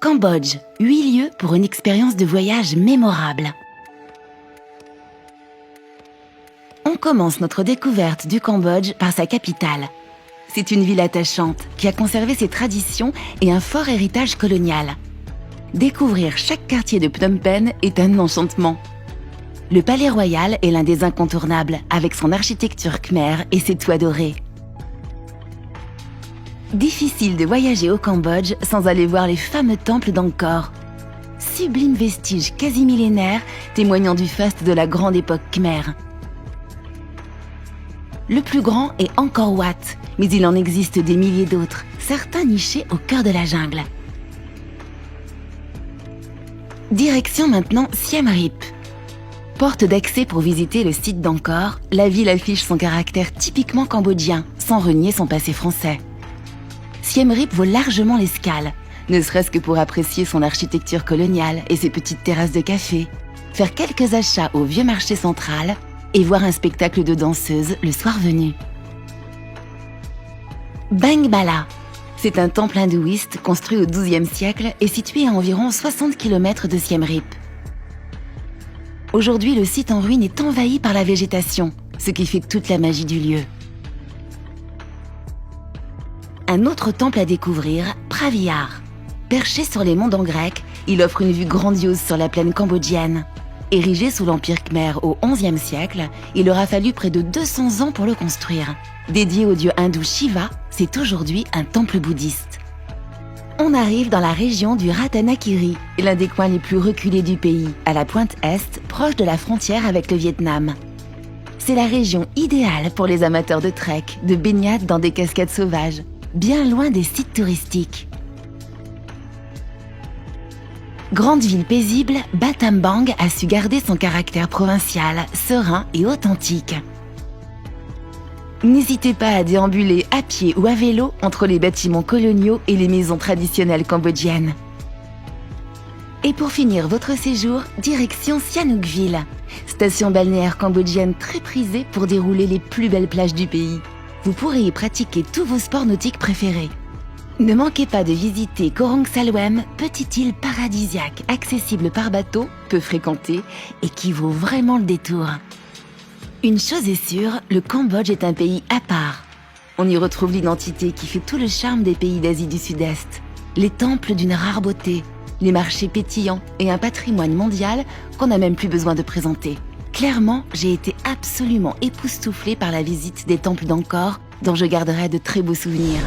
Cambodge, 8 lieux pour une expérience de voyage mémorable. On commence notre découverte du Cambodge par sa capitale. C'est une ville attachante qui a conservé ses traditions et un fort héritage colonial. Découvrir chaque quartier de Phnom Penh est un enchantement. Le palais royal est l'un des incontournables, avec son architecture khmer et ses toits dorés. Difficile de voyager au Cambodge sans aller voir les fameux temples d'Angkor. Sublime vestige quasi millénaire témoignant du faste de la grande époque khmer. Le plus grand est Angkor Wat, mais il en existe des milliers d'autres, certains nichés au cœur de la jungle. Direction maintenant Siem Reap. Porte d'accès pour visiter le site d'Angkor, la ville affiche son caractère typiquement cambodgien, sans renier son passé français. Siem Reap vaut largement l'escale, ne serait-ce que pour apprécier son architecture coloniale et ses petites terrasses de café, faire quelques achats au vieux marché central et voir un spectacle de danseuses le soir venu. Bang Bala, c'est un temple hindouiste construit au XIIe siècle et situé à environ 60 km de Siem Reap. Aujourd'hui, le site en ruine est envahi par la végétation, ce qui fait toute la magie du lieu. Un autre temple à découvrir, Pravihar. Perché sur les monts d'Angrek, il offre une vue grandiose sur la plaine cambodgienne. Érigé sous l'Empire khmer au XIe siècle, il aura fallu près de 200 ans pour le construire. Dédié au dieu hindou Shiva, c'est aujourd'hui un temple bouddhiste. On arrive dans la région du Ratanakiri, l'un des coins les plus reculés du pays, à la pointe est, proche de la frontière avec le Vietnam. C'est la région idéale pour les amateurs de trek, de baignade dans des cascades sauvages, bien loin des sites touristiques. Grande ville paisible, Battambang a su garder son caractère provincial, serein et authentique. N'hésitez pas à déambuler à pied ou à vélo entre les bâtiments coloniaux et les maisons traditionnelles cambodgiennes. Et pour finir votre séjour, direction Sihanoukville, station balnéaire cambodgienne très prisée pour dérouler les plus belles plages du pays. Vous pourrez y pratiquer tous vos sports nautiques préférés. Ne manquez pas de visiter Korong Salwem, petite île paradisiaque accessible par bateau, peu fréquentée et qui vaut vraiment le détour. Une chose est sûre, le Cambodge est un pays à part. On y retrouve l'identité qui fait tout le charme des pays d'Asie du Sud-Est. Les temples d'une rare beauté, les marchés pétillants et un patrimoine mondial qu'on n'a même plus besoin de présenter. Clairement, j'ai été absolument époustouflée par la visite des temples d'Angkor, dont je garderai de très beaux souvenirs.